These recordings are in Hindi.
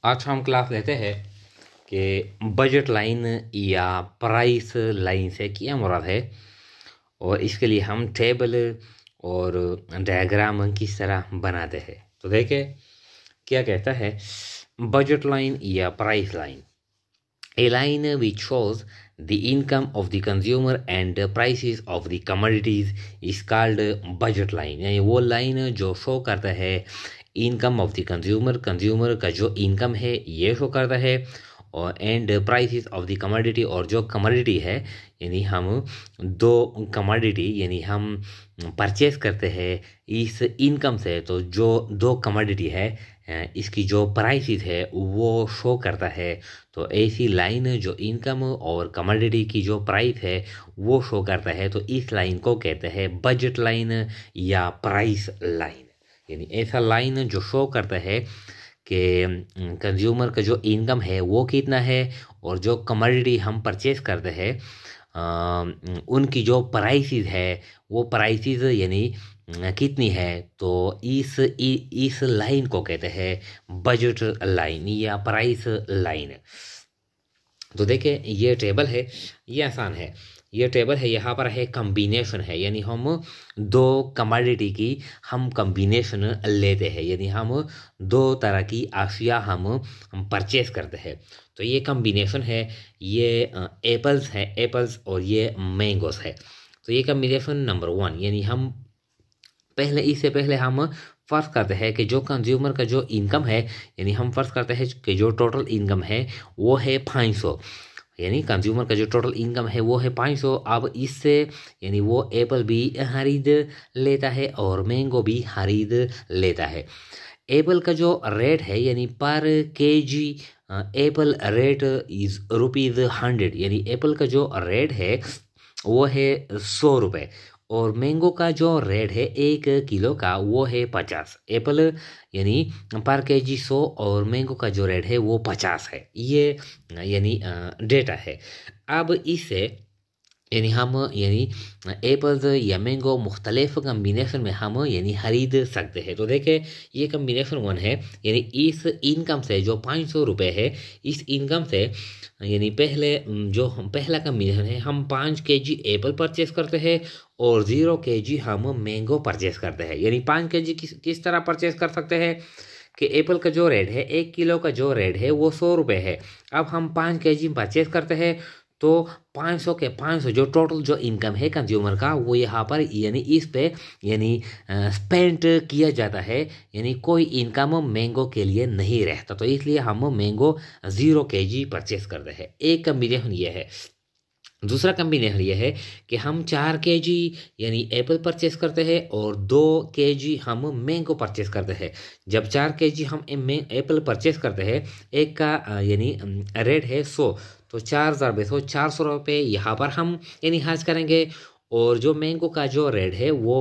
आज हम क्लास लेते हैं कि बजट लाइन या प्राइस लाइन से क्या मुराद है, और इसके लिए हम टेबल और डायग्राम किस तरह बनाते हैं। तो देखें क्या कहता है, बजट लाइन या price line, a line which shows the income of the consumer and the prices of the commodities is called budget line। यानी वो लाइन जो शो करता है income of the consumer, consumer का जो इनकम है ये शो करता है, और and prices of the commodity, और जो कमोडिटी है यानी हम दो कमोडिटी यानी हम परचेस करते हैं इस इनकम से, तो जो दो कमोडिटी है इसकी जो प्राइसेस है वो शो करता है। तो ऐसी लाइन जो इनकम और कमोडिटी की जो प्राइस है वो शो करता है, तो इस लाइन को कहते हैं बजट लाइन या प्राइस लाइन। यानी ऐसा लाइन जो शो करता है कि कंज्यूमर का जो इनकम है वो कितना है, और जो कमोडिटी हम परचेस करते हैं उनकी जो प्राइसेस है वो प्राइसेस यानी कितनी है। तो इस लाइन को कहते हैं बजट लाइन या प्राइस लाइन। तो देखिए ये टेबल है, ये आसान है, ये टेबल है, यहाँ पर है कम्बिनेशन है, यानी हम दो कमोडिटी की हम कम्बिनेशन लेते हैं, यानी हम दो तरह की अशिया हम परचेस करते हैं। तो ये कम्बिनेशन है, ये एप्पल्स है, एप्पल्स और ये मैंगोस है। तो ये कम्बिनेशन नंबर 1, यानी हम इससे पहले हम फर्ज करते हैं कि जो कंज्यूमर का जो इनकम है, यानी हम फर्ज करते हैं कि जो टोटल इनकम है वो है 500, यानी कंज्यूमर का जो टोटल इनकम है वो है 500। अब इससे यानी वो एप्पल भी खरीद लेता है और मैंगो भी खरीद लेता है। एप्पल का जो रेट है यानी पर केजी एप्पल रेट इज ₹100, यानी एप्पल का जो रेट है वो है 100 रुपये, और मैंगो का जो रेट है 1 किलो का वो है 50। एप्पल यानी पर केजी 100 और मैंगो का जो रेट है वो 50 है। ये यानी डेटा है। अब इससे यानी हम यानी एप्पल्स या मैंगो मुख्तलिफ कम्बिनेशन में हम यानी खरीद सकते हैं। तो देखें ये कम्बिनेशन 1 है, यानी इस इनकम से जो 500 रुपये है, इस इनकम से यानी जो हम पहला कम्बिनेशन है, हम 5 केजी एप्पल परचेस करते हैं और 0 केजी हम मैंगो परचेस करते हैं। यानी 5 केजी किस तरह परचेस कर सकते हैं कि एप्पल का जो रेट है 1 किलो का जो रेट है वो 100 रुपये है। अब हम 5 केजी परचेस करते हैं तो 500 के 500 जो टोटल जो इनकम है कंज्यूमर का वो यहाँ पर यानी इस पे यानी स्पेंड किया जाता है, यानी कोई इनकम मैंगो के लिए नहीं रहता। तो इसलिए हम मैंगो 0 केजी परचेस करते हैं। एक कम्बिनेशन ये है। दूसरा कम्बिनेशन ये है कि हम 4 केजी यानी एप्पल परचेस करते हैं और 2 केजी हम मैंगो परचेस करते हैं। जब 4 केजी हम एप्पल परचेस करते हैं, एक का यानी रेट है 100, तो 4,100 400 रुपये यहाँ पर हम यानी खर्च करेंगे, और जो मैंगो का जो रेट है वो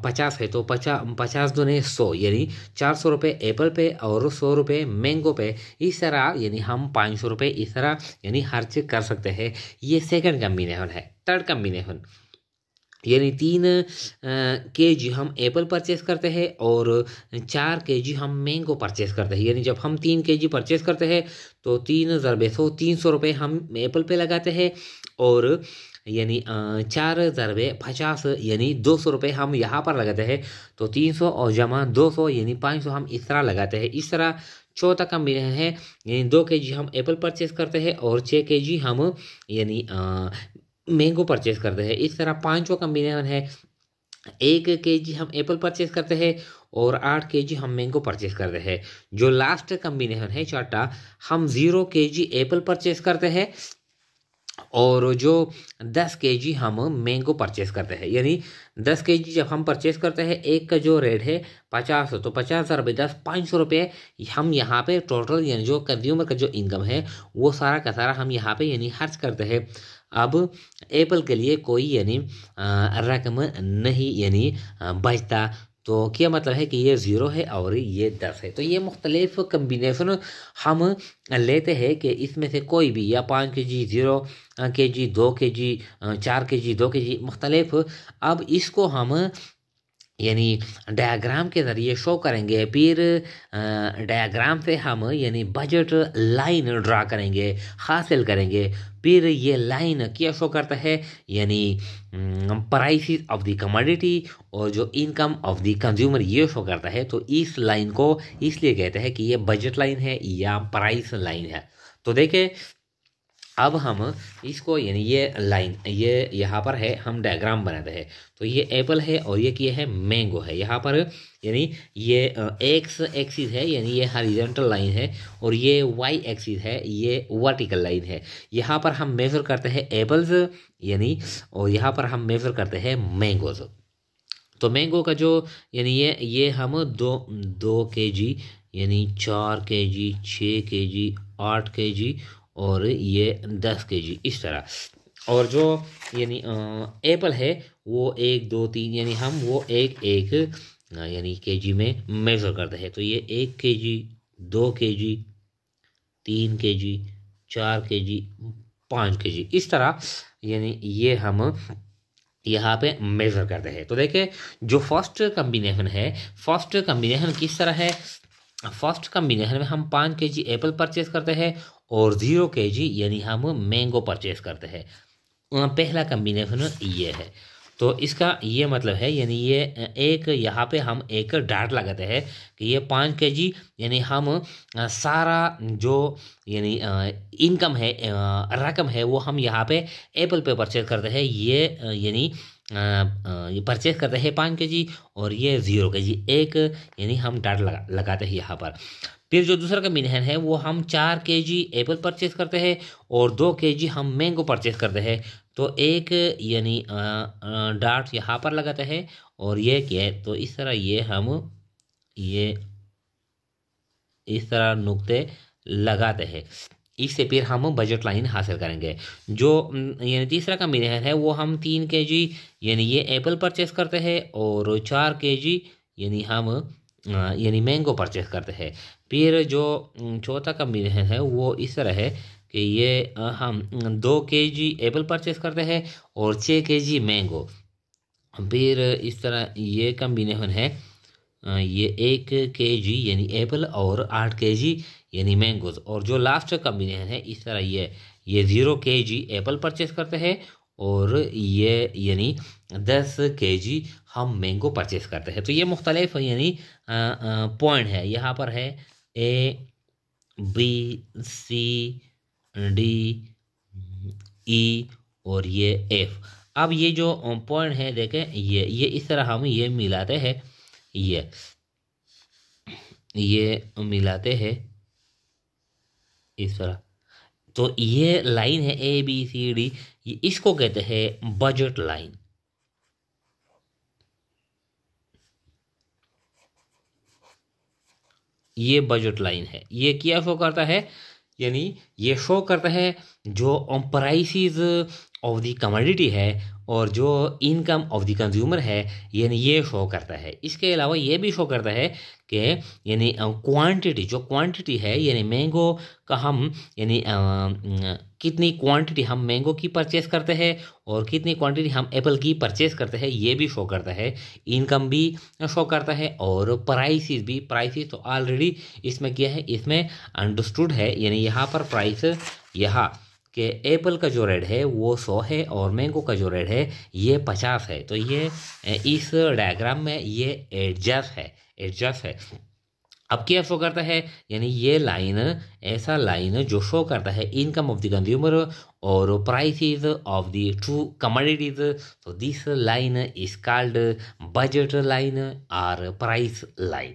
50 है, तो 50 दूने 100 यानी 400 रुपये एप्पल पे और 100 रुपये मैंगो पे। इस तरह यानी हम 500 रुपये इस तरह यानी खर्च कर सकते हैं। ये सेकंड कम्बिनेशन है। थर्ड कम्बिनेशन यानी 3 केजी हम एप्पल परचेस करते हैं और 4 केजी हम मैंगो परचेस करते हैं। यानी जब हम 3 केजी परचेस करते हैं तो 3,100 300 रुपये हम एप्पल पे लगाते हैं, और यानी 4,50 यानी 200 रुपये हम यहाँ पर लगाते हैं। तो 300 और जमा 200 यानी 500 हम इस तरह लगाते हैं। इस तरह चौथा कम्बिनेशन है, यानी 2 केजी हम एप्पल परचेस करते हैं और 6 केजी हम यानी मैंगो परचेस करते हैं। इस तरह 5वां कम्बिनेशन है, 1 केजी हम एप्पल परचेस करते हैं और 8 केजी हम मैंगो परचेस करते हैं। जो लास्ट कम्बिनेशन है चौथा, हम 0 केजी एप्पल परचेस करते हैं और जो 10 केजी हम मैंगो परचेस करते हैं। यानी 10 केजी जब हम परचेस करते हैं, एक का जो रेट है 50, तो 50,000 रुपये 10 500 रुपये हम यहाँ पे टोटल यानी जो कंज्यूमर का जो इनकम है वो सारा का सारा हम यहाँ पे यानी खर्च करते हैं। अब एप्पल के लिए कोई यानी रकम नहीं यानी बचता। तो क्या मतलब है कि ये 0 है और ये 10 है। तो ये मुख्तलिफ कम्बिनेशन हम लेते हैं कि इसमें से कोई भी, या 5 KG 0 KG 2 KG 4 KG 2 KG मुख्तलिफ। अब इसको हम यानी डायग्राम के ज़रिए शो करेंगे। फिर डायग्राम से हम यानी बजट लाइन ड्रा करेंगे, हासिल करेंगे। फिर ये लाइन क्या शो करता है, यानी प्राइसेस ऑफ द कमोडिटी और जो इनकम ऑफ द कंज्यूमर ये शो करता है। तो इस लाइन को इसलिए कहते हैं कि ये बजट लाइन है या प्राइस लाइन है। तो देखिए अब हम इसको यानी ये लाइन ये यहाँ पर है, हम डायग्राम बनाते हैं। तो ये एप्पल है और ये क्या है, मैंगो है। यहाँ पर यानी ये एक्स एक्सिस है, यानी ये हॉरिजॉन्टल लाइन है, और ये वाई एक्सिस है, ये वर्टिकल लाइन है। यहाँ पर हम मेजर करते हैं एप्पल्स यानी, और यहाँ पर हम मेजर करते हैं मैंगोज। तो मैंगो का जो यानी ये हम 2 kg यानी 4 kg 6 kg 8 kg और ये 10 kg इस तरह। और जो यानी एप्पल है वो 1 2 3 यानी हम वो एक एक यानी केजी में मेजर करते हैं। तो ये 1 kg 2 kg 3 kg 4 kg 5 kg इस तरह यानी ये हम यहाँ पे मेजर करते हैं। तो देखिए जो फर्स्ट कम्बिनेशन है, फर्स्ट कम्बिनेशन किस तरह है। फर्स्ट कम्बिनेशन में हम 5 kg एप्पल परचेज करते हैं और 0 kg यानी हम मैंगो परचेज करते हैं। पहला कम्बिनेशन ये है। तो इसका ये मतलब है यानी ये एक यहाँ पे हम एक डाट लगाते हैं कि ये 5 kg यानी हम सारा जो यानी इनकम है रकम है वो हम यहाँ पे एप्पल पे परचेज करते हैं। ये यानी ये परचेज करते हैं 5 kg और ये 0 kg एक यानी हम डाट लगाते हैं यहाँ पर। फिर जो दूसरा कम्बिनेशन है वो हम 4 kg एप्पल परचेज करते हैं और 2 kg हम मैंगो परचेज करते हैं। तो एक यानी डाट यहाँ पर लगाते हैं और ये क्या है, तो इस तरह ये हम ये इस तरह नुक्ते लगाते हैं। इससे फिर हम बजट लाइन हासिल करेंगे। जो यानी तीसरा कम्बिनेशन है वो हम 3 kg यानी ये एप्पल परचेस करते हैं और 4 kg यानी हम यानी मैंगो परचेस करते हैं। फिर जो चौथा कम्बिनेशन है वो इस तरह है कि ये हम 2 kg एप्पल परचेस करते हैं और 6 kg मैंगो। फिर इस तरह ये कम्बिनेशन है ये 1 kg यानी एप्पल और 8 kg यानी मैंगोज। और जो लास्ट कम्बिनेशन है इस तरह ये 0 kg एप्पल परचेस करते हैं और ये यानी 10 kg हम मैंगो परचेस करते हैं। तो ये मुख्तलिफ यानी पॉइंट है। यहाँ पर है A B C D E और ये F। अब ये जो पॉइंट है देखें ये इस तरह हम ये मिलाते हैं, ये मिलाते हैं इस तरह। तो ये लाइन है ABCD, ये इसको कहते हैं बजट लाइन। ये बजट लाइन है। ये क्या शो करता है, यानी ये शो करता है जो प्राइसेस ऑफ द कमोडिटी है और जो इनकम ऑफ द कंज्यूमर है, यानी ये शो करता है। इसके अलावा ये भी शो करता है कि यानी क्वांटिटी, जो क्वांटिटी है यानी मैंगो का हम यानी कितनी क्वांटिटी हम मैंगो की परचेस करते हैं और कितनी क्वांटिटी हम एप्पल की परचेस करते हैं, ये भी शो करता है। इनकम भी शो करता है और प्राइसेस भी। प्राइसेस तो ऑलरेडी इसमें क्या है, इसमें अंडरस्टूड है। यानी यहाँ पर प्राइस यहाँ कि एप्पल का जो रेट है वो 100 है और मैंगो का जो रेट है ये 50 है। तो ये इस डायग्राम में ये एडजस्ट है। अब क्या शो करता है, यानी ये लाइन ऐसा लाइन जो शो करता है इनकम ऑफ द कंज्यूमर और prices of the two commodities. तो this line is called budget line और प्राइस लाइन।